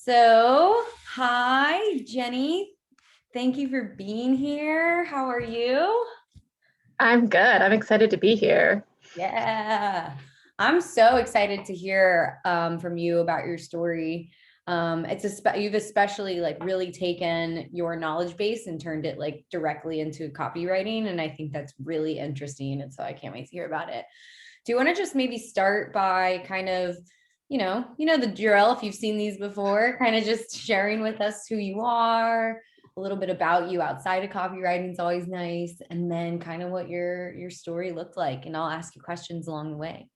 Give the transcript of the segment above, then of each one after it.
So, hi, Jenny. Thank you for being here. How are you? I'm good. I'm excited to be here. Yeah, I'm so excited to hear from you about your story. You've especially like really taken your knowledge base and turned it like directly into copywriting, and I think that's really interesting. And so I can't wait to hear about it. Do you want to just maybe start by kind of, you know the drill if you've seen these before, kind of just sharing with us who you are, a little bit about you outside of copywriting is always nice, and then kind of what your story looked like, and I'll ask you questions along the way.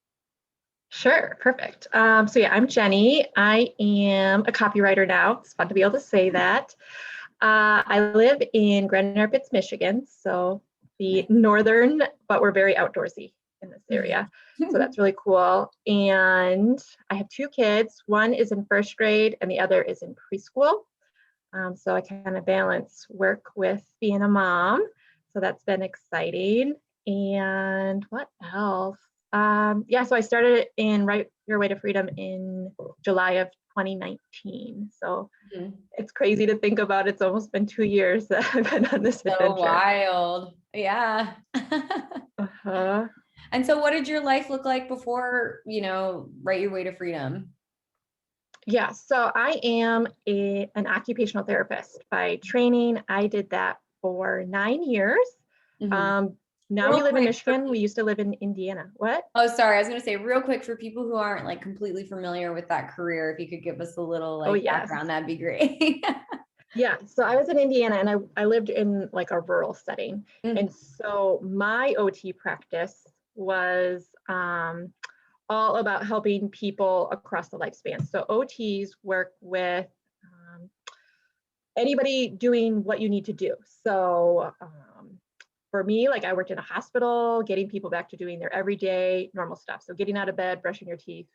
Sure, perfect. So I'm Jenny. I am a copywriter now. It's fun to be able to say that. I live in Grand Rapids, Michigan, so the northern, but we're very outdoorsy in this area. So that's really cool. And I have two kids. One is in first grade and the other is in preschool. So I kind of balance work with being a mom. So that's been exciting. And what else? So I started in Write Your Way to Freedom in July of 2019. So it's crazy to think about. It's almost been 2 years that I've been on this So adventure. wild. Yeah. Uh-huh. And so what did your life look like before, Write Your Way to Freedom? Yeah, so I am an occupational therapist by training. I did that for 9 years. Mhm. Um, Now Real we live in quick for Michigan. We used to live in Indiana. What? Oh, sorry. I was going to say real quick for people who aren't like completely familiar with that career, if you could give us a little Oh, like yes. background, that'd be great. Yeah, so I was in Indiana and I lived in like a rural setting. Mhm. And so my OT practice was all about helping people across the lifespan. So OTs work with anybody doing what you need to do. So for me, like I worked in a hospital, getting people back to doing their everyday normal stuff. So getting out of bed, brushing your teeth,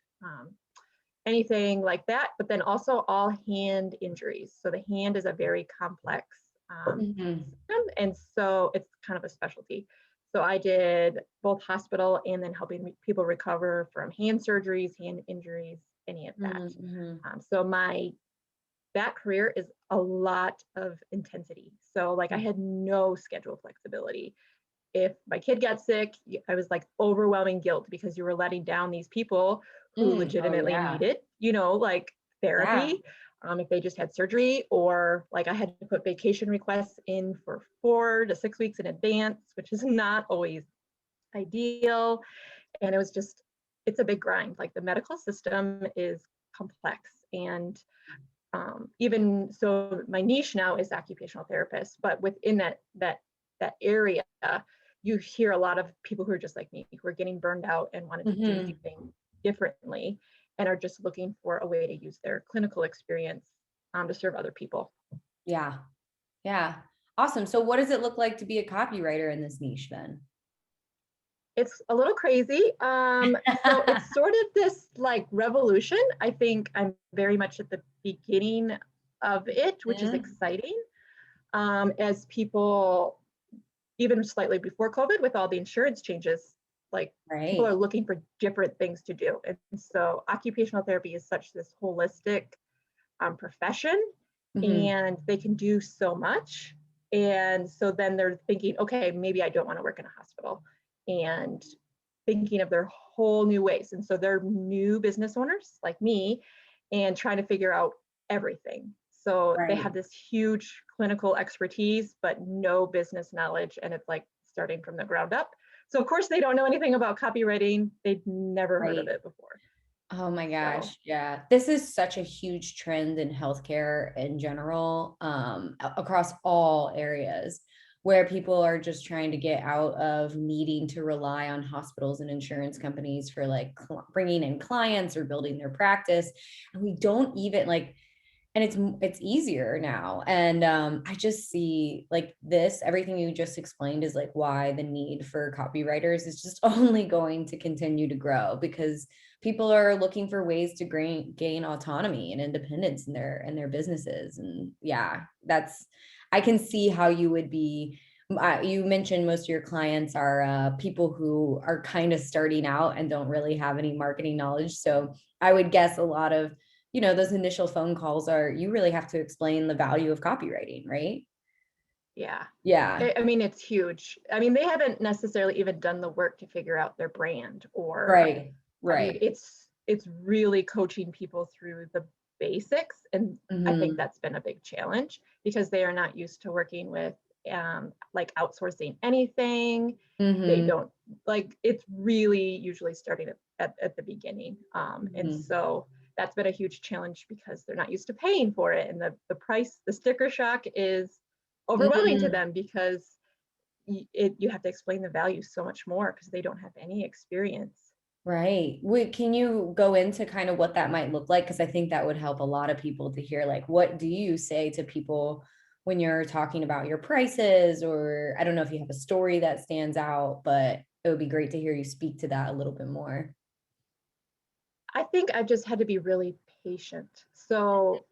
anything like that, but then also all hand injuries. So the hand is a very complex Mhm. system, and so it's kind of a specialty. So I did both hospital and then helping people recover from hand surgeries, hand injuries, any of that. Mhm. So my that career is a lot of intensity. So like I had no schedule flexibility. If my kid got sick, I was like overwhelming guilt because you were letting down these people who Oh legitimately yeah. needed, like Yeah. therapy. If they just had surgery, or like I had to put vacation requests in for 4 to 6 weeks in advance, which is not always ideal. And it's a big grind. Like the medical system is complex. And even so, my niche now is occupational therapist, but within that area, you hear a lot of people who are just like me, who are getting burned out and wanted to do Mhm. things differently, and are just looking for a way to use their clinical experience to serve other people. Yeah. Yeah. Awesome. So what does it look like to be a copywriter in this niche then? It's a little crazy. So it's sort of this like revolution. I think I'm very much at the beginning of it, which is Mhm. exciting. As people, even slightly before COVID, with all the insurance changes, like people Right. are looking for different things to do. And so occupational therapy is such this holistic profession, Mhm. and they can do so much. And so then they're thinking, okay, maybe I don't want to work in a hospital, and thinking of their whole new ways. And so they're new business owners like me and trying to figure out everything. So they Right. have this huge clinical expertise, but no business knowledge. And it's like starting from the ground up. So, of course, they don't know anything about copywriting. They'd never heard of Right. it before. Oh my So, gosh. Yeah. This is such a huge trend in healthcare in general, across all areas where people are just trying to get out of needing to rely on hospitals and insurance companies for like bringing in clients or building their practice. And we don't even like, and it's easier now. And I just see like this, everything you just explained is like why the need for copywriters is just only going to continue to grow, because people are looking for ways to gain autonomy and independence in their businesses. And yeah, that's, I can see how you would be. You mentioned most of your clients are people who are kind of starting out and don't really have any marketing knowledge, so I would guess a lot of those initial phone calls you really have to explain the value of copywriting, right? Yeah. Yeah. I mean, it's huge. I mean, they haven't necessarily even done the work to figure out their brand or, Right. I mean, Right. it's really coaching people through the basics. And I think Hmm. that's been a big challenge because they are not used to working with like outsourcing anything. They Hmm. don't like it's really usually starting at the beginning. And Hmm. so that's been a huge challenge because they're not used to paying for it. And the price, the sticker shock is overwhelming to Hmm. them because you have to explain the value so much more because they don't have any experience. Right. Wait, can you go into kind of what that might look like? Because I think that would help a lot of people to hear, like, what do you say to people when you're talking about your prices? Or I don't know if you have a story that stands out, but it would be great to hear you speak to that a little bit more. I think I've just had to be really patient. So,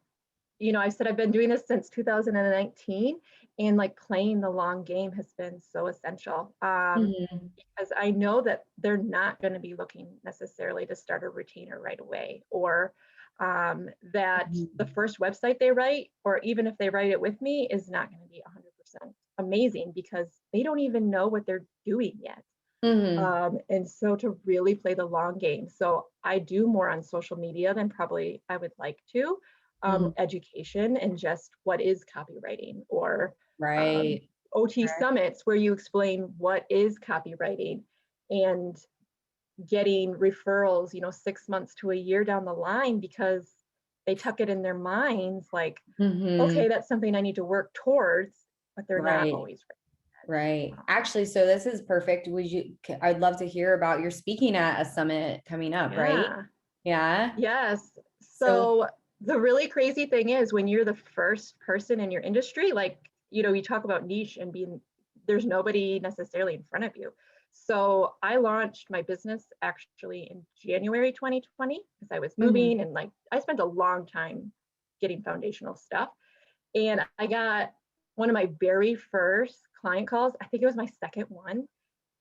I said I've been doing this since 2019, and like playing the long game has been so essential. Mhm. Because I know that they're not going to be looking necessarily to start a retainer right away, or that the Mhm. first website they write, or even if they write it with me, is not going to be 100% amazing because they don't even know what they're doing yet. Mhm. And so to really play the long game. So I do more on social media than probably I would like to. Mhm. Education and just what is copywriting, or um, Right. OT Right. summits where you explain what is copywriting, and getting referrals, 6 months to a year down the line because they tuck it in their minds like, Mhm. okay, that's something I need to work towards, but they're not Right. always Right. ready. Actually, so this is perfect. I'd love to hear about your speaking at a summit coming up, right? Yeah. Yeah. Yes. So, So the really crazy thing is when you're the first person in your industry, like, you talk about niche and there's nobody necessarily in front of you. So I launched my business actually in January 2020 because I was mhm. moving, and like I spent a long time getting foundational stuff. And I got one of my very first client calls. I think it was my second one.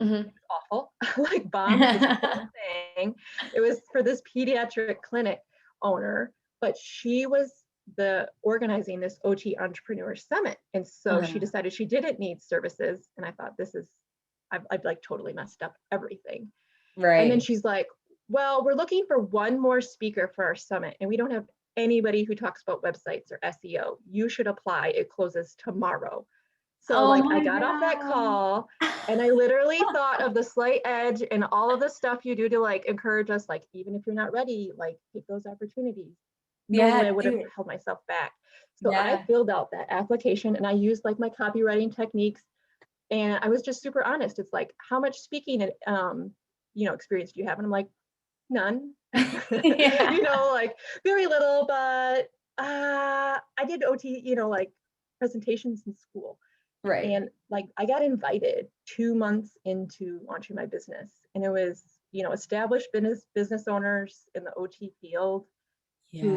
Mhm. Awful, like bombed this whole thing. It was for this pediatric clinic owner, but she was the organizing this OT entrepreneur summit. And so she Uh-huh. decided she didn't need services. And I thought, I've like totally messed up everything. And then Right. she's like, well, we're looking for one more speaker for our summit, and we don't have anybody who talks about websites or SEO. You should apply. It closes tomorrow. So Oh like I my got off that God. call and I literally thought of the slight edge and all of the stuff you do to like encourage us, like, even if you're not ready, like take those opportunities. Normally I Yeah, would have do it. held myself back. So I Yeah. filled out that application and I used like my copywriting techniques, and I was just super honest. It's like, how much speaking experience do you have? And I'm like, none. Yeah. Like very little, but I did OT, like presentations in school. Right. And like I got invited 2 months into launching my business. And it was, established business owners in the OT field who,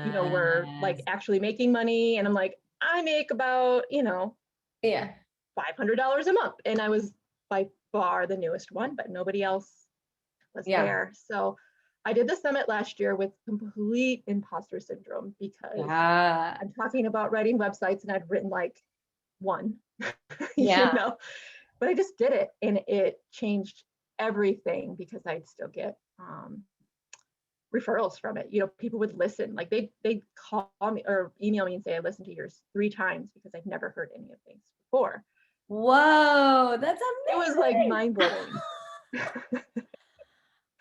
were like Yes. actually making money. And I'm like, I make about, Yeah. $500 a month. And I was by far the newest one, but nobody else was Yeah. there. So I did the summit last year with complete imposter syndrome because Yeah. I'm talking about writing websites and I'd written like one, Yeah. but I just did it and it changed everything because I'd still get referrals from it. People would listen, like they'd call me or email me and say, I listened to yours 3 times because I'd never heard any of things before. Whoa, that's It was like amazing. mind blowing.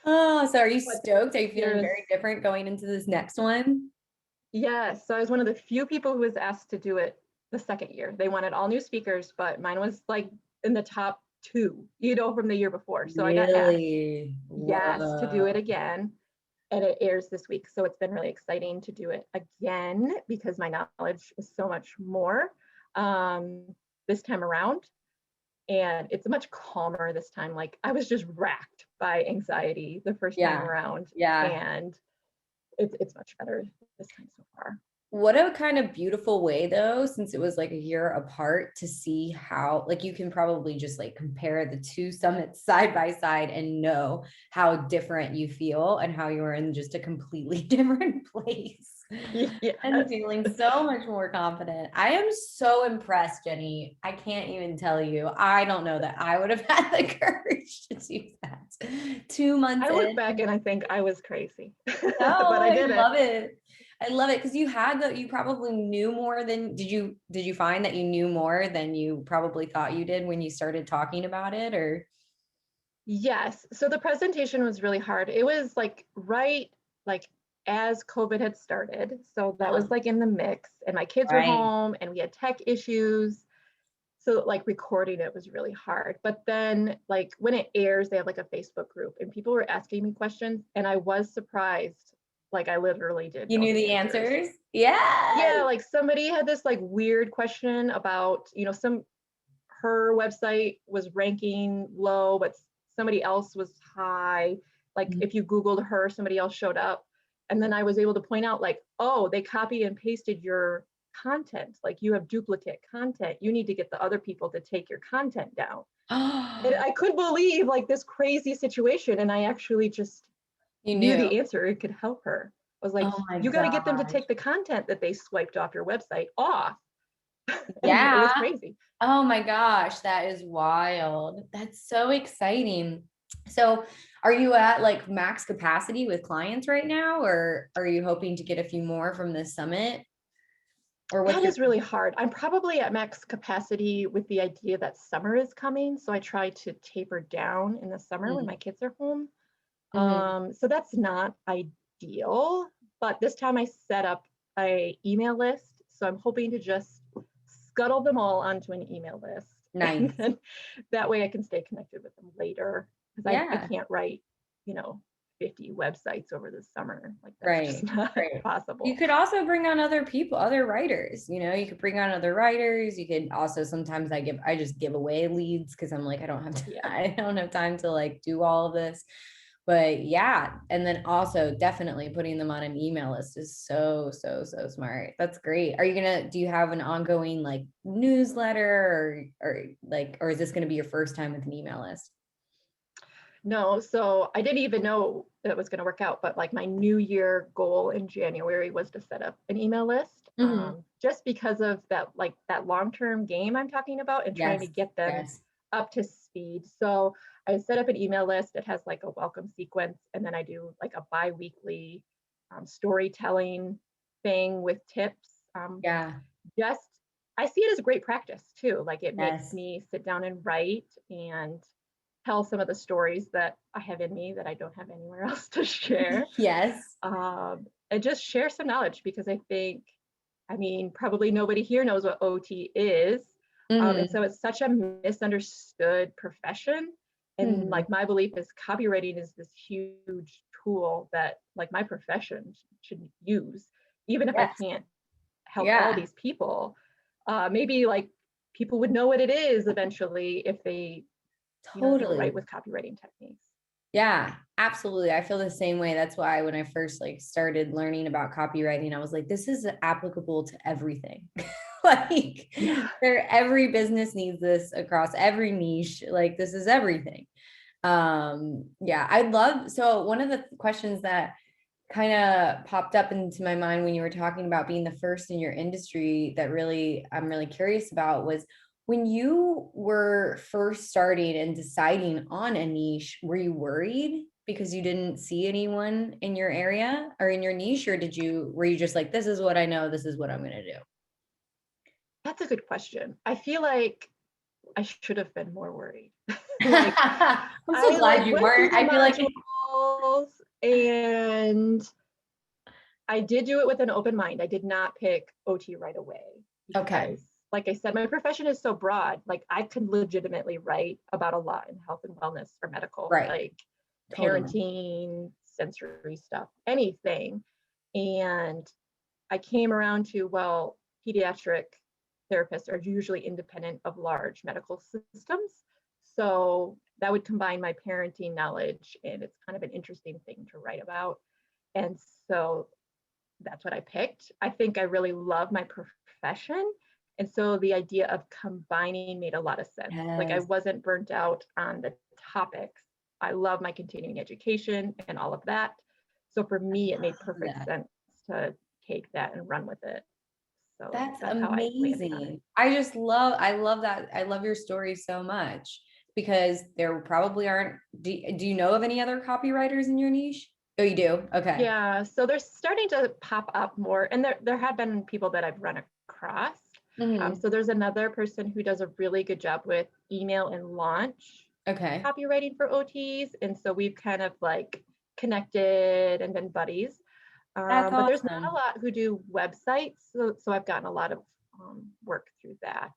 Oh, so are you But stoked? Are you feeling there's very different going into this next one? Yes, so I was one of the few people who was asked to do it the second year. They wanted all new speakers, but mine was like in the top two, from the year before. So I got asked, Really? yes, to do Whoa. it again. And it airs this week. So it's been really exciting to do it again because my knowledge is so much more um, this time around. And it's much calmer this time. Like I was just racked by anxiety the first time Yeah. around. Yeah. And it's much better this time so far. What a kind of beautiful way though, since it was like a year apart, to see how like you can probably just like compare the two summits side by side and know how different you feel and how you're in just a completely different place and Yes. feeling so much more confident. I am so impressed, Jenny. I can't even tell you. I don't know that I would have had the courage to do that 2 months I look in. back and I think I was crazy, No, but I I did it. love it. I love it because you probably knew more than did you find that you knew more than you probably thought you did when you started talking about it, or Yes. So the presentation was really hard. It was like right like as COVID had started. So that was uh, like in the mix, and my kids were right? home and we had tech issues. So like recording it was really hard. But then like when it airs, they have like a Facebook group and people were asking me questions and I was surprised. Like I literally did You know knew the the answers. answers. Yes. Yeah, like somebody had this like weird question about, her website was ranking low, but somebody else was high. Like Mhm. if you Googled her, somebody else showed up. And then I was able to point out, like, oh, they copied and pasted your content. Like you have duplicate content. You need to get the other people to take your content down. And I couldn't believe like this crazy situation. And I actually just You knew knew. the answer. It could help her. I was like, Oh my you got to get them to gosh. take the content that they swiped off your website off. And it was Yeah. crazy. Oh my gosh, that is wild. That's so exciting. So, are you at like max capacity with clients right now, or are you hoping to get a few more from this summit? Or what's That your is really hard. I'm probably at max capacity with the idea that summer is coming. So I try to taper down in the summer when Mhm. my kids are home. Mhm. So that's not ideal. But this time I set up a email list. So I'm hoping to just scuttle them all onto an email list. And Nice. then that way I can stay connected with them later. Because I Yeah. can't write, you know, 50 websites over the summer. Like that's just Right. not Right. You possible. could also bring on other people, other writers, you could bring on other writers. You could also sometimes I just give away leads because I'm like, I don't have Yeah. I don't have time to like do all of this. But yeah, and then also definitely putting them on an email list is so, so, so smart. That's great. Do you have an ongoing like newsletter or is this gonna be your first time with an email list? No, so I didn't even know that it was going to work out, but like my new year goal in January was to set up an email list, Mhm. just because of that, like that long-term game I'm talking about and trying to Yes, get them yes. up to speed. So I set up an email list. It has like a welcome sequence, and then I do like a bi-weekly storytelling thing with tips. Yeah, Just I see it as a great practice too. Like it makes yes, me sit down and write and tell some of the stories that I have in me that I don't have anywhere else to share. yes. And just share some knowledge because I mean, probably nobody here knows what OT is. And Mhm. so it's such a misunderstood profession. And Mhm. like my belief is copywriting is this huge tool that like my profession should use, even if I Yes. can't help all Yeah, these people. Maybe like people would know what it is eventually if they write totally. with copywriting techniques. Yeah, absolutely. I feel the same way. That's why when I first like started learning about copywriting, I was like, this is applicable to everything. Like Yeah. every business needs this across every niche. Like this is everything. Yeah, so one of the questions that kind of popped up into my mind when you were talking about being the first in your industry that really I'm really curious about was when you were first starting and deciding on a niche, were you worried because you didn't see anyone in your area or in your niche, or were you just like, this is what I know, this is what I'm gonna do? That's a good question. I feel like I should have been more worried. Like I'm so I glad like you went through weren't. the I feel like modules and I did do it with an open mind. I did not pick OT right away okay, because like I said, my profession is so broad. Like I could legitimately write about a lot in health and wellness or medical, right, like totally. parenting, sensory stuff, anything. And I came around to, well, pediatric therapists are usually independent of large medical systems. So that would combine my parenting knowledge, and it's kind of an interesting thing to write about. And so that's what I picked. I think I really love my profession. And so the idea of combining made a lot of sense. Like I Yes, wasn't burnt out on the topics. I love my continuing education and all of that. So for me, it made perfect that. sense to take that and run with it. So That's that's how I landed on it. amazing. I love that. I love your story so much because there probably aren't, do you know of any other copywriters in your niche? Oh, you do? Okay. Yeah, so they're starting to pop up more, and there have been people that I've run across. Hmm. So there's another person who does a really good job with email and launch Okay. copywriting for OTs, and so we've kind of like connected and been buddies. That's But there's not a awesome. lot who do websites, so I've gotten a lot of work through that.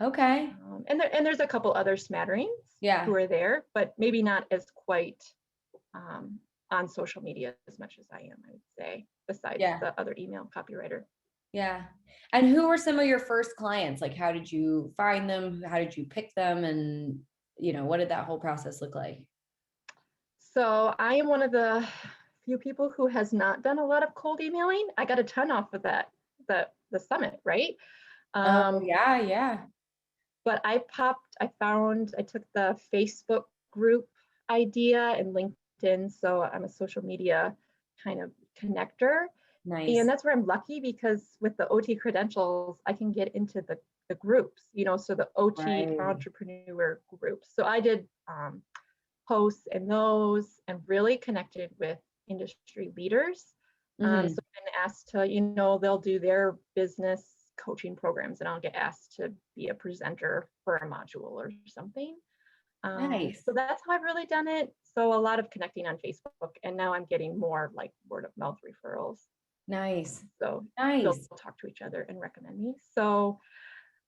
Okay. And there's a couple other smatterings who Yeah. are there, but maybe not as quite um, on social media as much as I am, I would say, besides Yeah. the other email copywriter. Yeah. And who were some of your first clients? Like, how did you find them? How did you pick them? And, what did that whole process look like? So I am one of the few people who has not done a lot of cold emailing. I got a ton off of that, the summit, right? Oh, Um, yeah. Yeah. but I took the Facebook group idea and LinkedIn. So I'm a social media kind of connector. And Nice. that's where I'm lucky because with the OT credentials, I can get into the groups, so the OT Right. entrepreneur groups. So I did posts in those and really connected with industry leaders. So Hmm. I've been asked to, they'll do their business coaching programs and I'll get asked to be a presenter for a module or something. Nice. So that's how I've really done it. So a lot of connecting on Facebook, and now I'm getting more like word of mouth referrals. Nice. So they'll Nice. talk to each other and recommend me. So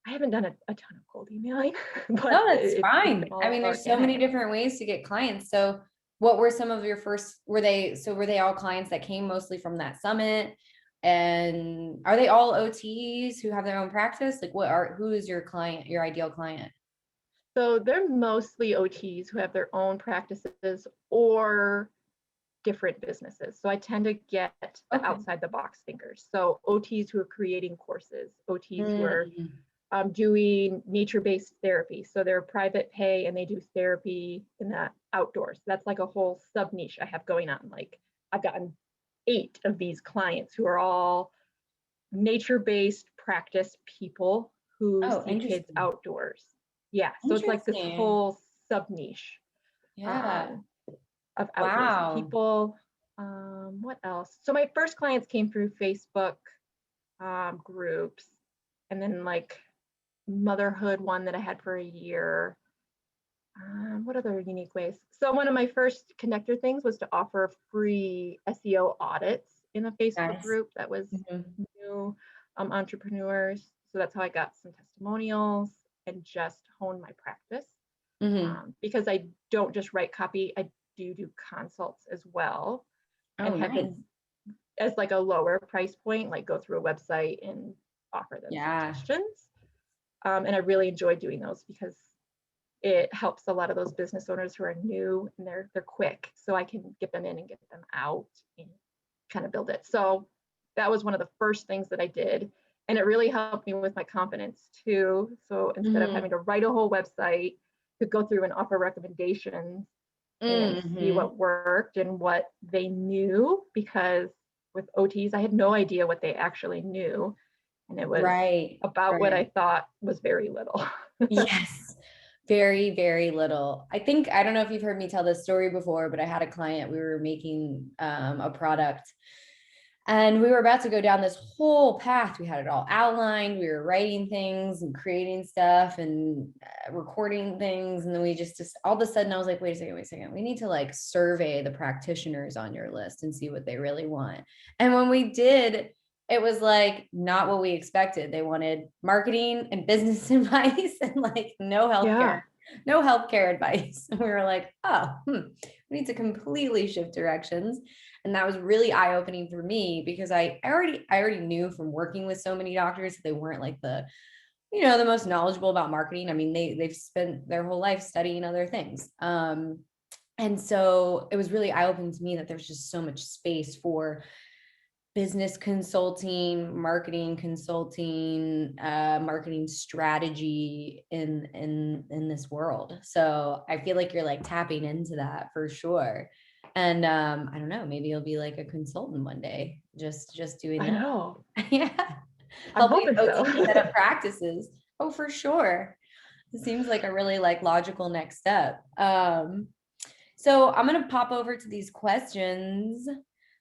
I haven't done a ton of cold emailing, but No, that's it's fine. I all mean, there's so many organic. different ways to get clients. So what were some of your first, were they all clients that came mostly from that summit? And are they all OTs who have their own practice? Like who is your client, your ideal client? So they're mostly OTs who have their own practices or different businesses. So I tend to get the Okay. outside the box thinkers. So OTs who are creating courses, OTs who are Mm, doing nature-based therapy. So they're private pay and they do therapy in the outdoors. That's like a whole sub niche I have going on. Like I've gotten 8 of these clients who are all nature-based practice people who oh, see kids interesting. outdoors. Yeah, so it's like this Interesting. whole sub niche Yeah. um, of outdoorsy Wow. people. What else? So my first clients came through Facebook groups, and then like motherhood one that I had for a year. What other unique ways? So one of my first connector things was to offer free SEO audits in a Facebook Nice. group that was Mhm. new entrepreneurs. So that's how I got some testimonials and just honed my practice. Mhm. Because I don't just write copy, I do consults as well, Oh, and have nice. been as like a lower price point, like go through a website and offer them Yeah. suggestions. And I really enjoy doing those because it helps a lot of those business owners who are new and they're quick, so I can get them in and get them out and kind of build it. So that was one of the first things that I did, and it really helped me with my confidence too. So instead of having Mhm. to write a whole website, to go through and offer recommendations and see Mhm. what worked and what they knew, because with OTs I had no idea what they actually knew, and it was Right. about what I Right. thought was very little. Yes. Very, very little. I don't know if you've heard me tell this story before, but I had a client, we were making a product and we were about to go down this whole path. We had it all outlined. We were writing things and creating stuff and recording things. And then we just all of a sudden I was like, wait a second. We need to like survey the practitioners on your list and see what they really want. And when we did, it was like not what we expected. They wanted marketing and business advice and like Yeah. no healthcare advice. And we were like, we need to completely shift directions. And that was really eye-opening for me because I already knew from working with so many doctors that they weren't like the most knowledgeable about marketing. I mean, they've spent their whole life studying other things. And so it was really eye-opening to me that there's just so much space for business consulting, marketing consulting, marketing strategy in this world. So I feel like you're like tapping into that for sure. And I don't know, maybe you'll be like a consultant one day, just doing I that. know. Yeah. I'm Helping hoping so. OT set up practices. Oh, for sure. It seems like a really like logical next step. So I'm gonna pop over to these questions.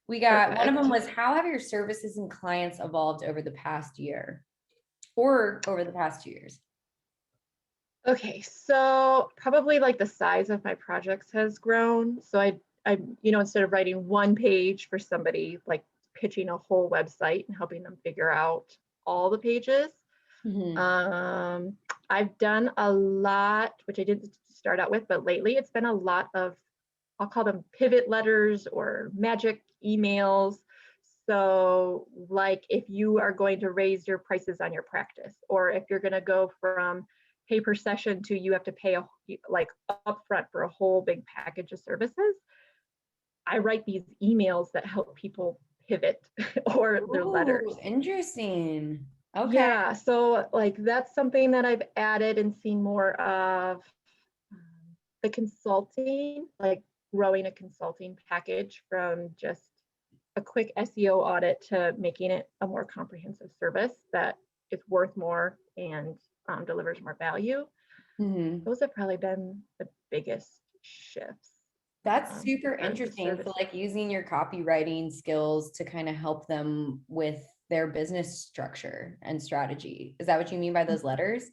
We got one of them Perfect. was, how have your services and clients evolved over the past year or over the past 2 years? Okay, so probably like the size of my projects has grown. So instead of writing one page for somebody, like pitching a whole website and helping them figure out all the pages. Mhm. I've done a lot, which I didn't start out with, but lately it's been a lot of, I'll call them pivot letters or magic emails. So like if you are going to raise your prices on your practice, or if you're going to go from pay per session to you have to pay like upfront for a whole big package of services, I write these emails that help people pivot or their Ooh, letters. interesting. Okay. Yeah, so like that's something that I've added and seen more of. The consulting, like growing a consulting package from just a quick SEO audit to making it a more comprehensive service that is worth more and delivers more value. Mhm. Those have probably been the biggest shifts That's as super far as the interesting. So services. like using your copywriting skills to kind of help them with their business structure and strategy. Is that what you mean by those letters?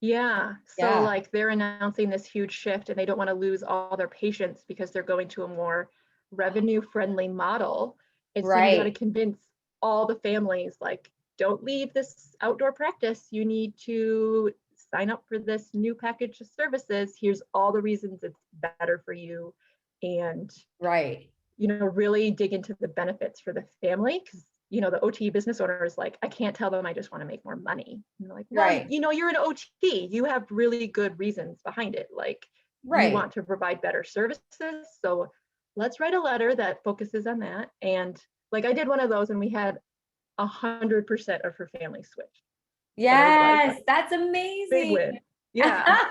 Yeah. So Yeah. like they're announcing this huge shift and they don't want to lose all their patients because they're going to a more revenue friendly model. And so you got to Right. convince all the families like, don't leave this outdoor practice. You need to sign up for this new package of services. Here's all the reasons it's better for you. And Right. really dig into the benefits for the family because the OT business owner is like, I can't tell them I just want to make more money. And they're like, well, Right. you're an OT. You have really good reasons behind it. Like you Right. want to provide better services. So let's write a letter that focuses on that. And like I did one of those and we had 100% of her family switch. So that was like a Yes, that's big amazing. win. Yeah.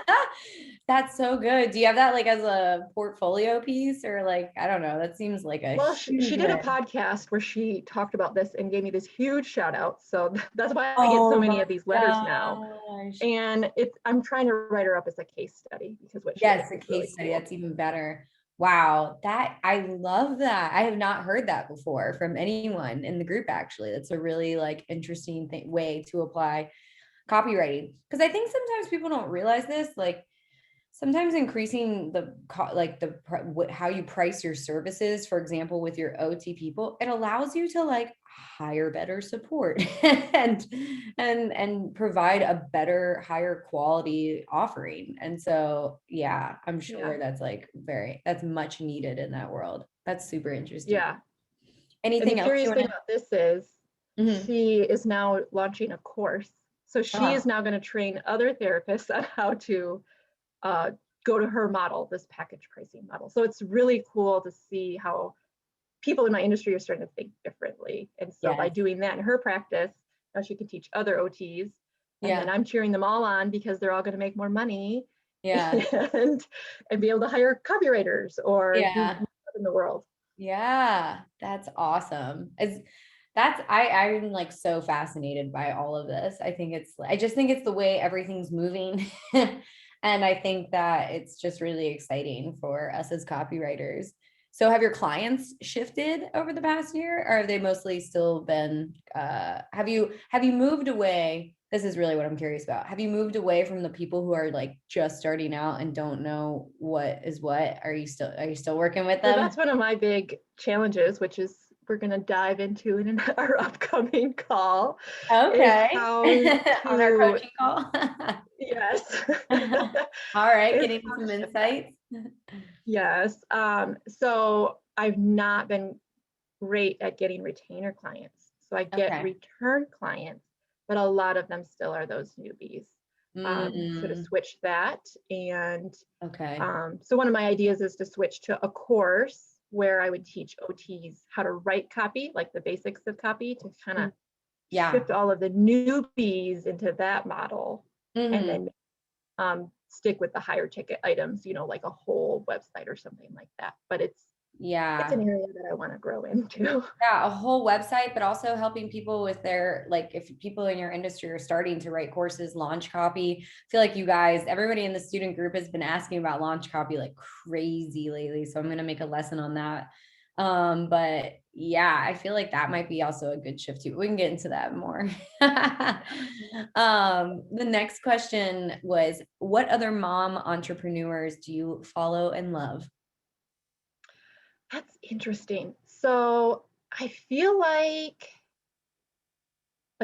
That's so good. Do you have that like as a portfolio piece or like, I don't know, that seems like a Well, huge she did a win. podcast where she talked about this and gave me this huge shout out. So that's why I get so Oh many my of these letters now. gosh. And I'm trying to write her up as a case study because what she did Yes, a was really case study. cool. That's even better. Wow, that I love that. I have not heard that before from anyone in the group actually. That's a really like interesting way to apply copywriting because I think sometimes people don't realize this like sometimes increasing the like how you price your services, for example with your OT people, it allows you to like hire better support and and provide a better higher quality offering. And so yeah, I'm Yeah. sure that's like that's much needed in that world. That's super interesting. Yeah. And the Anything else you curious want thing to? about this is Mhm. she is now launching a course. So she Uh-huh. is now going to train other therapists on how to uh, go to her model, this package pricing model. So it's really cool to see how people in my industry are starting to think differently. And so by Yes. doing that in her practice, now she can teach other OTs. And then Yeah. I'm cheering them all on because they're all going to make more money Yeah. and be able to hire copywriters or do Yeah. more in the world. Yeah, that's awesome. I'm like so fascinated by all of this. I just think it's the way everything's moving. And I think that it's just really exciting for us as copywriters. So have your clients shifted over the past year, or have they mostly still been have you moved away? This is really what I'm curious about. Have you moved away from the people who are like just starting out and don't know what is what? Are you still working with So them? that's one of my big challenges, which is we're going to dive into in our upcoming call, is Okay. how On our to, coaching call. yes, All right, is getting how to some shift that. insights. Yes. So I've not been great at getting retainer clients. So I get Okay. return clients, but a lot of them still are those newbies. So to Mm, switch that, and okay. so one of my ideas is to switch to a course where I would teach OTs how to write copy, like the basics of copy, to kind of Yeah. shift all of the newbies into that model, and Hmm. then stick with the higher ticket items, like a whole website or something like that. But it's Yeah. an area that I want to grow into. Yeah, a whole website, but also helping people with their, like, if people in your industry are starting to write courses, launch copy. I feel like you guys, everybody in the student group has been asking about launch copy like crazy lately. So I'm going to make a lesson on that. But yeah, I feel like that might be also a good shift too. We can get into that more. The next question was, what other mom entrepreneurs do you follow and love? That's interesting. So I feel like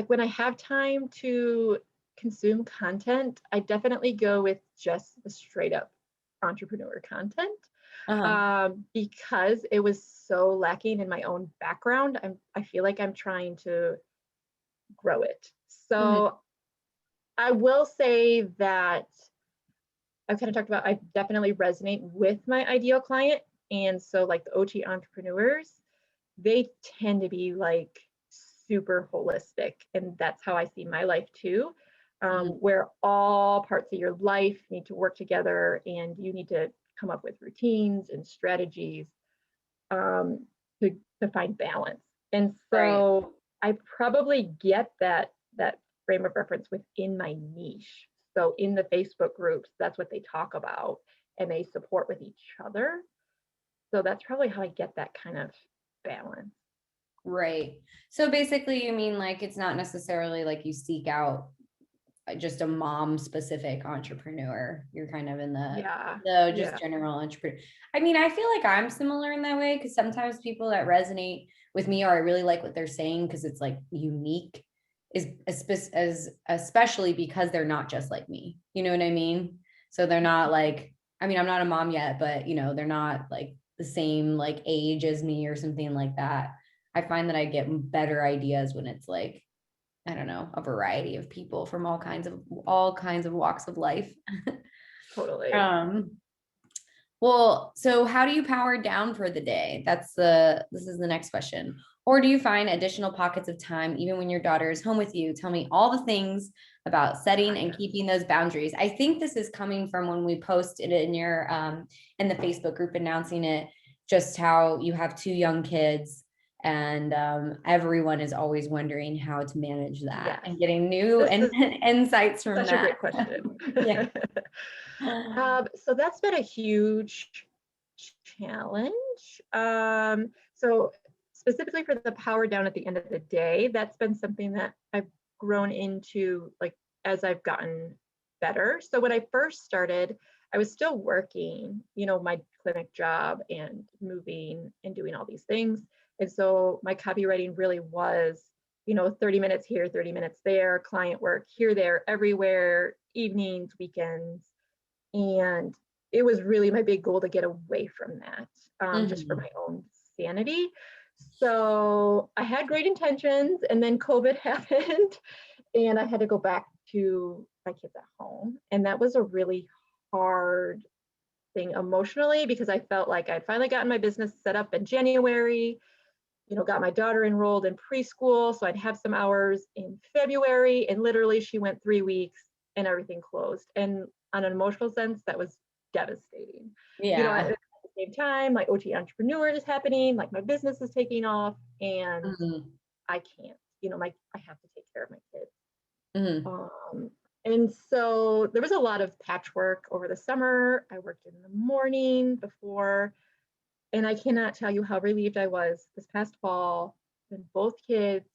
when I have time to consume content, I definitely go with just the straight up entrepreneur content, Uh-huh. because it was so lacking in my own background. I feel like I'm trying to grow it. Mhm. So I will say that I've kind of talked about, I definitely resonate with my ideal client. And so, like the OT entrepreneurs, they tend to be like super holistic. And that's how I see my life too, Mhm. where all parts of your life need to work together and you need to come up with routines and strategies, um, to find balance. And Right. so I probably get that frame of reference within my niche. So in the Facebook groups, that's what they talk about and they support with each other. So that's probably how I get that kind of balance. Right. So basically, you mean like it's not necessarily like you seek out just a mom specific entrepreneur. You're kind of in Yeah. the just Yeah. general entrepreneur. I mean, I feel like I'm similar in that way because sometimes people that resonate with me or I really like what they're saying because it's like unique is as especially because they're not just like me. You know what I mean? So they're not like, I mean, I'm not a mom yet, but they're not like the same like age as me or something like that. I find that I get better ideas when it's like, I don't know, a variety of people from all kinds of walks of life. Totally. Um, well, so how do you power down for the day? This is the next question. Or do you find additional pockets of time even when your daughter is home with you? Tell me all the things about setting and Yes. keeping those boundaries. I think this is coming from when we posted it in the Facebook group announcing it, just how you have two young kids and everyone is always wondering how to manage that Yes. and getting new This is insights from such a that. great question. Yeah. So that's been a huge challenge. So specifically for the power down at the end of the day, that's been something that I've grown into, like, as I've gotten better. So when I first started, I was still working, my clinic job and moving and doing all these things. And so my copywriting really was, 30 minutes here, 30 minutes there, client work here, there, everywhere, evenings, weekends. And it was really my big goal to get away from that, just for Mhm. my own sanity. So I had great intentions, and then COVID happened, and I had to go back to my kids at home. And that was a really hard thing emotionally because I felt like I'd finally gotten my business set up in January, got my daughter enrolled in preschool. So I'd have some hours in February, and literally she went 3 weeks and everything closed. And on an emotional sense, that was devastating. At Yeah. the same time, my OT entrepreneur is happening, like my business is taking off, and Mhm. I can't, I have to take care of my kids. Mhm. Um, and so there was a lot of patchwork over the summer. I worked in the morning before, and I cannot tell you how relieved I was this past fall when both kids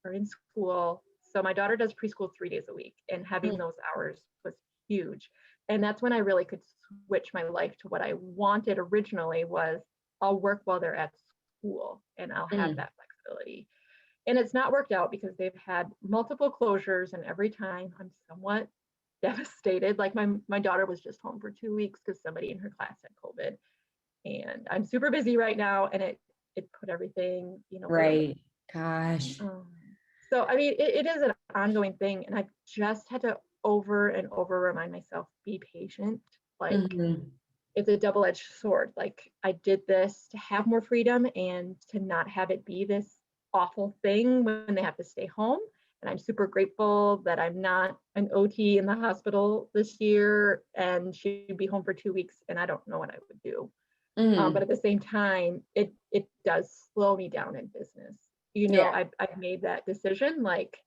are in school. So my daughter does preschool 3 days a week, and having those hours was huge. And that's when I really could switch my life to what I wanted originally was I'll work while they're at school and I'll have Mhm. that flexibility. And it's not worked out because they've had multiple closures, and every time I'm somewhat devastated. Like my daughter was just home for 2 weeks because somebody in her class had COVID, and I'm super busy right now, and it put everything, a little bit. Right. Gosh. Um, so I mean, it is an ongoing thing, and I've just had to over and over remind myself, be patient. Like Mhm. it's a double-edged sword. Like, I did this to have more freedom and to not have it be this awful thing when they have to stay home. And I'm super grateful that I'm not an OT in the hospital this year, and she'd be home for 2 weeks and I don't know what I would do. But at the same time, it does slow me down in business. Yeah. I've made that decision, like,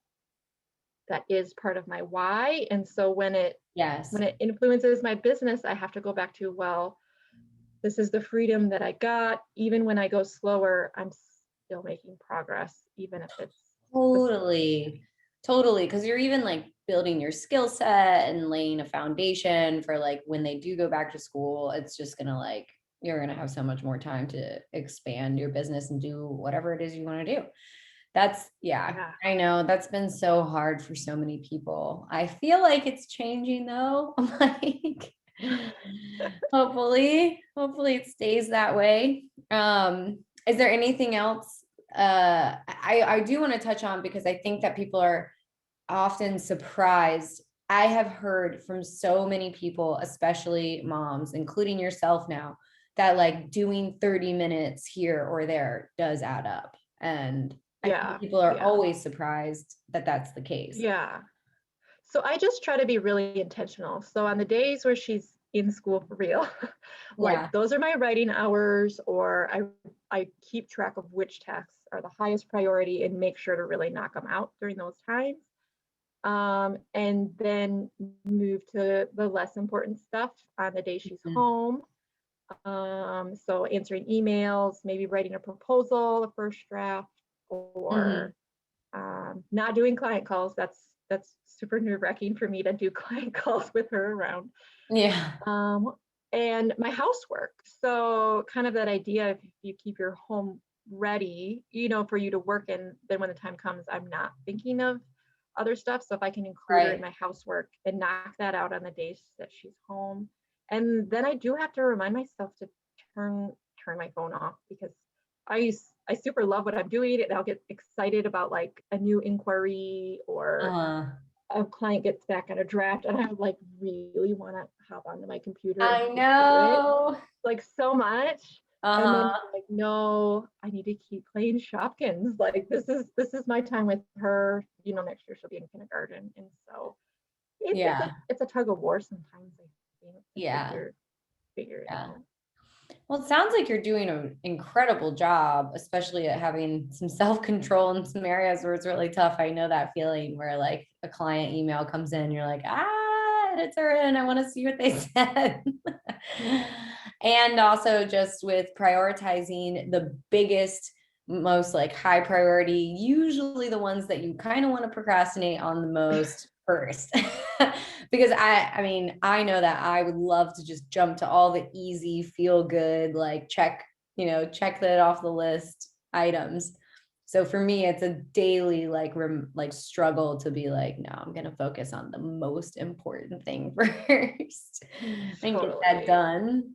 that is part of my why. And so when it Yes. influences my business, I have to go back to, well, this is the freedom that I got. Even when I go slower, I'm still making progress, even if it's the slow. Totally. Totally. Because you're even like building your skill set and laying a foundation for like when they do go back to school, it's just gonna like, you're gonna have so much more time to expand your business and do whatever it is you want to do. That's, yeah, Yeah. I know that's been so hard for so many people. I feel like it's changing though. Like, hopefully it stays that way. Is there anything else I do want to touch on, because I think that people are often surprised. I have heard from so many people, especially moms, including yourself now, that like doing 30 minutes here or there does add up. And I think Yeah. people are Yeah. always surprised that that's the case. Yeah. So I just try to be really intentional. So on the days where she's in school for real, Yeah. like, those are my writing hours, or I keep track of which tasks are the highest priority and make sure to really knock them out during those times. And then move to the less important stuff on the day she's Mhm. home. So answering emails, maybe writing a proposal, a first draft, or Mhm. not doing client calls. That's super nerve-wracking for me to do client calls with her around. Yeah. Um, and my housework. So kind of that idea, if you keep your home ready, for you to work in, then when the time comes, I'm not thinking of other stuff. So if I can include her in Right. my housework and knock that out on the days that she's home. And then I do have to remind myself to turn my phone off, because I super love what I'm doing, and I'll get excited about like a new inquiry, or Uh-huh. a client gets back on a draft, and I like really want to hop onto my computer and I just do it, know. like, so much. And then Uh-huh. I'm like, no, I need to keep playing Shopkins. Like, this is my time with her. Next year she'll be in kindergarten, and so Yeah. it's a tug of war sometimes, I think, to Yeah. figure it Yeah. out. Well, it sounds like you're doing an incredible job, especially at having some self-control in some areas where it's really tough. I know that feeling where like a client email comes in, you're like, it's her in. I want to see what they said. And also just with prioritizing the biggest, most like high priority, usually the ones that you kind of want to procrastinate on the most first. Because I mean, I know that I would love to just jump to all the easy, feel good, like check that off the list items. So for me, it's a daily like struggle to be like, no, I'm gonna focus on the most important thing first and get that Totally. done.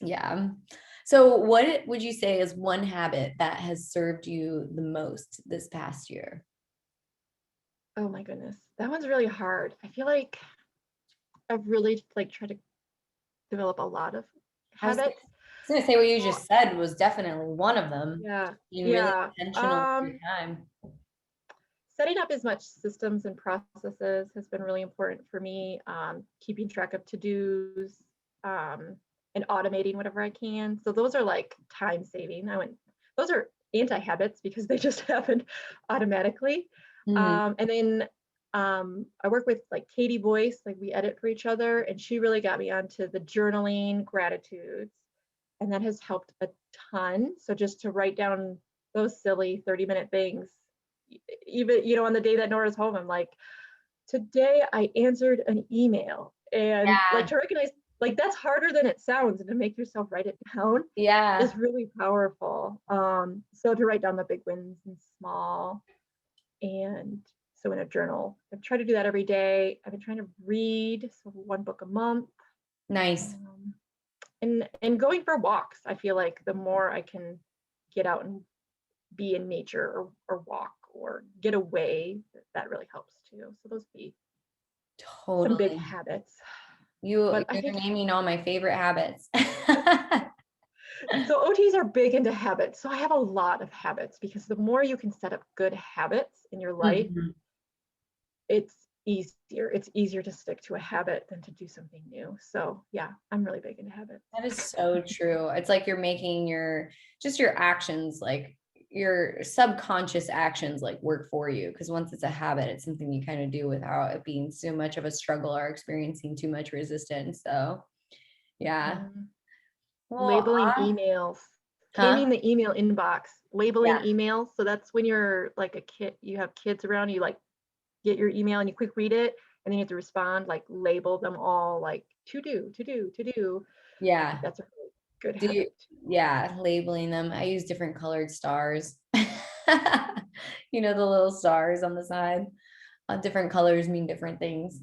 Yeah. So what would you say is one habit that has served you the most this past year? Oh my goodness, that one's really hard. I feel like I've really like tried to develop a lot of I was habits. gonna say what you Uh, just said was definitely one of them. Yeah, Being really yeah. intentional with your time. Setting up as much systems and processes has been really important for me. Keeping track of to-dos, um, and automating whatever I can. So those are like time saving. Those are anti-habits because they just happen automatically. Mhm. And then I work with like Katie Boyce, like we edit for each other, and she really got me onto the journaling gratitudes. And that has helped a ton. So just to write down those silly 30-minute things, even, on the day that Nora's home, I'm like, today I answered an email, and like Yeah. to recognize, like, that's harder than it sounds, and to make yourself write it down Yeah. is really powerful. So to write down the big wins and small, and so in a journal, I try to do that every day. I've been trying to read, so one book a month. Nice. um, and going for walks. I feel like the more I can get out and be in nature, or walk or get away, that really helps too. So those be some big Totally. habits. You're But I think naming all my favorite habits. so OTs are big into habits. So I have a lot of habits because the more you can set up good habits in your life, Mhm. it's easier. It's easier to stick to a habit than to do something new. So yeah, I'm really big into habits. That is so true. It's like you're making your just your actions, like your subconscious actions, like work for you. Because once it's a habit, it's something you kind of do without it being so much of a struggle or experiencing too much resistance. So yeah. Mhm. Well, Labeling emails, huh? taming the email inbox, labeling Yeah. emails. So that's when you're like a kid, you have kids around, you like get your email and you quick read it, and then you have to respond, like label them all like to do, to do, to do. I think Yeah. that's a really good Do you, habit. yeah, labeling them. I use different colored stars. You know, the little stars on the side. Different colors mean different things.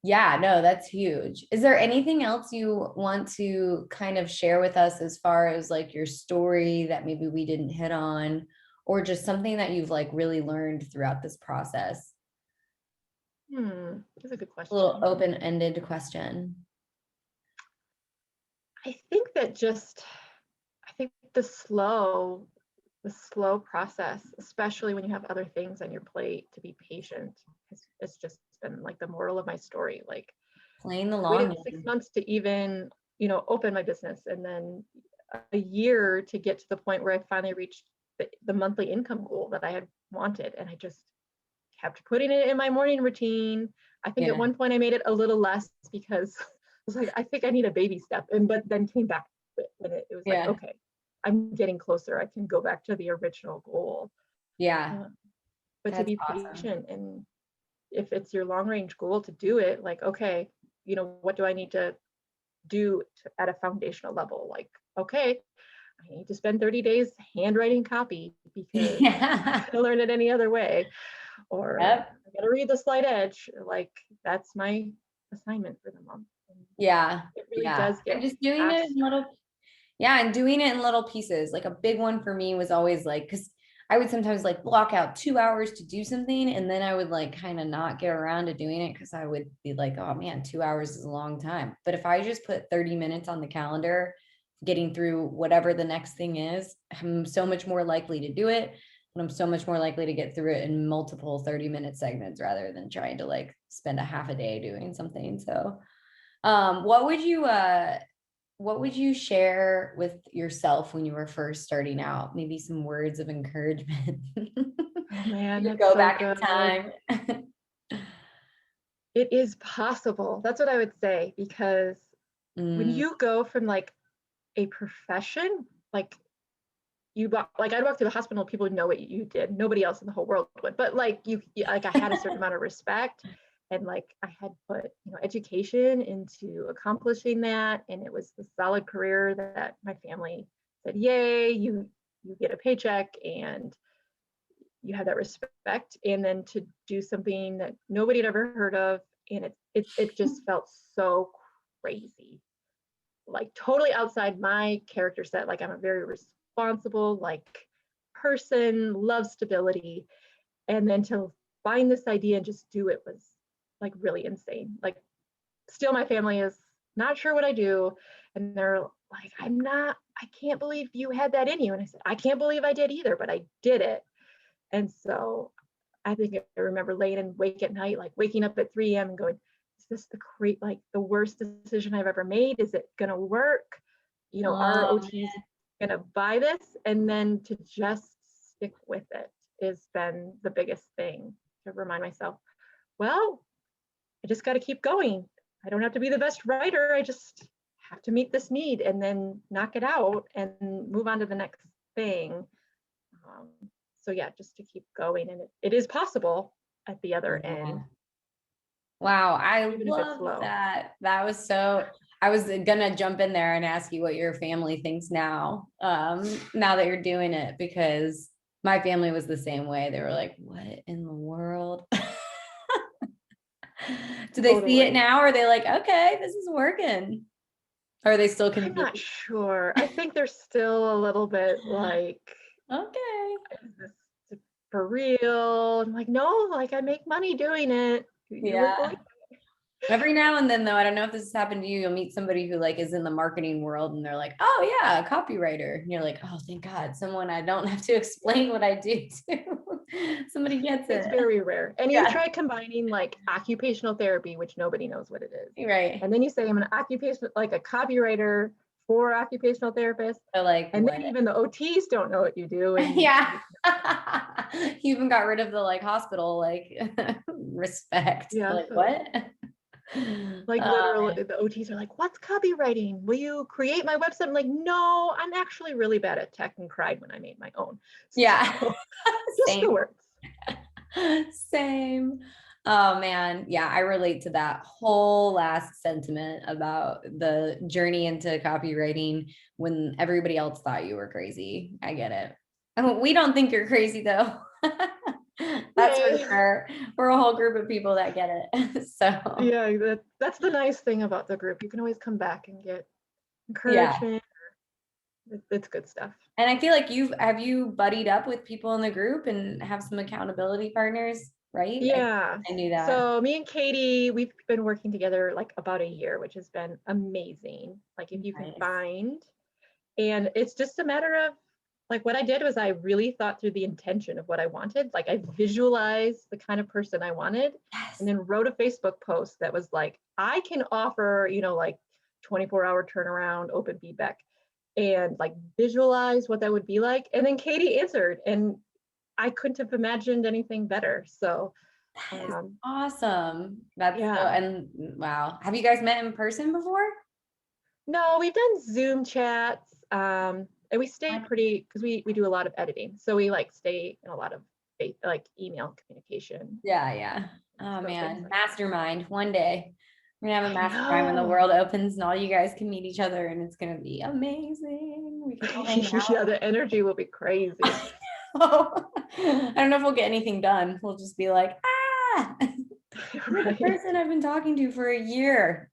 Yeah, no, that's huge. Is there anything else you want to kind of share with us as far as like your story that maybe we didn't hit on, or just something that you've like really learned throughout this process? That's a good A little question. open-ended question. I think that just, I think the slow process, especially when you have other things on your plate, to be patient. It's just been like the moral of my story. Like Playing the I long waited 6 game. months to even, open my business, and then a year to get to the point where I finally reached the monthly income goal that I had wanted. And I just kept putting it in my morning routine. I think at Yeah. one point I made it a little less because I was like, I think I need a baby step. But then came back to it when it was like, Yeah. okay, I'm getting closer. I can go back to the original goal. Yeah. Uh, but to That's be awesome. patient, and if it's your long range goal to do it, like, okay, what do I need to do at a foundational level? Like, okay, I need to spend 30 days handwriting copy because I'm not Yeah. going to learn it any other way. Or Yep. I got to read the slight edge. Like, that's my assignment for the month. And Yeah. it really Yeah. does And get just doing it in faster. little, yeah, and doing it in little pieces. Like a big one for me was always like, because I would sometimes like block out 2 hours to do something, and then I would like kind of not get around to doing it because I would be like, oh man, 2 hours is a long time. But if I just put 30 minutes on the calendar, getting through whatever the next thing is, I'm so much more likely to do it. And I'm so much more likely to get through it in multiple 30-minute segments rather than trying to like spend a half a day doing something. So what would you share with yourself when you were first starting out? Maybe some words of encouragement. Oh man, You could that's go so back in good. time. It is possible. That's what I would say, because when Mm, you go from like a profession, like like I'd walk through the hospital, people would know what you did. Nobody else in the whole world would. But like like I had a certain amount of respect, and like I had put education into accomplishing that, and it was the solid career that my family said, "Yay, you get a paycheck and you have that respect." And then to do something that nobody had ever heard of, and it just felt so crazy, like totally outside my character set. Like I'm a very responsible like person, love stability, and then to find this idea and just do it was like really insane. Like still my family is not sure what I do, and they're like, I can't believe you had that in you. And I said, I can't believe I did either, but I did it. And so I think I remember laying in wake at night, like waking up at 3 a.m. and going, is this like the worst decision I've ever made? Is it gonna work? Our oh, OTs gonna buy this? And then to just stick with it has been the biggest thing, to remind myself, well, I just got to keep going. I don't have to be the best writer. I just have to meet this need and then knock it out and move on to the next thing. Um, so yeah, just to keep going, and it is possible at the other yeah. end, Wow, I even if it's love slow. that. That was so, I was gonna jump in there and ask you what your family thinks now, now that you're doing it, because my family was the same way. They were like, what in the world? Do they see it Totally. now? Or are they like, okay, this is working? Or are they still I'm confused? not sure. I think they're still a little bit like, Okay. is this for real? I'm like, no, like I make money doing it. You would Yeah. believe. Every now and then, though, I don't know if this has happened to you, you'll meet somebody who like is in the marketing world and they're like, oh yeah, a copywriter. And you're like, oh, thank God, someone I don't have to explain what I do to. Somebody gets It's it. very rare. And you Yeah, try combining like occupational therapy, which nobody knows what it is. right. And then you say I'm an occupational, like a copywriter for occupational therapists. So like And what? then even the OTs don't know what you do. And Yeah. You even got rid of the like hospital like respect. yeah, Like so what? like literally the OTs are like, what's copywriting? Will you create my website? I'm like, no, I'm actually really bad at tech and cried when I made my own. Yeah. So just the Same. words. Same. Oh man. Yeah, I relate to that whole last sentiment about the journey into copywriting when everybody else thought you were crazy. I get it. Oh, we don't think you're crazy though. That's for Yay. sure. We're a whole group of people that get it. So Yeah, that's the nice thing about the group. You can always come back and get yeah. encouragement. It's good stuff. And I feel like have you buddied up with people in the group and have some accountability partners, right? Yeah. I knew that. So me and Katie, we've been working together like about a year, which has been amazing. Like if you can Nice. find, and it's just a matter of like what I did was I really thought through the intention of what I wanted. Like I visualized the kind of person I wanted and Yes. then wrote a Facebook post that was like, I can offer, like 24-hour turnaround, open feedback, and like visualize what that would be like. And then Katie answered, and I couldn't have imagined anything better. So That is awesome. That's so, yeah. and wow. Have you guys met in person before? No, we've done Zoom chats, and we stay Like, pretty because we do a lot of editing, so we like stay in a lot of like email communication, yeah, yeah. Oh so things man, like that. mastermind one day. We're gonna have a I mastermind when the know. world opens and all you guys can meet each other and it's gonna be amazing. We can all hang Yeah, out. the energy will be crazy. I don't know if we'll get anything done. We'll just be like, ah, you're the Right. person I've been talking to for a year.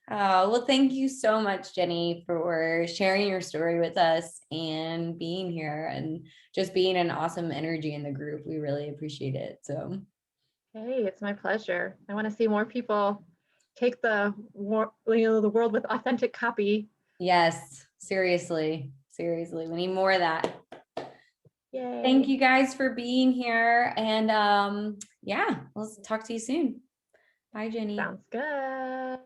Well, thank you so much, Jenny, for sharing your story with us and being here and just being an awesome energy in the group. We really appreciate it. So, Hey, it's my pleasure. I want to see more people take the the world with authentic copy. yes, seriously, seriously, we need more of that. Thank Yay. you guys for being here. And yeah, let's talk to you soon. Bye, Jenny. Sounds good.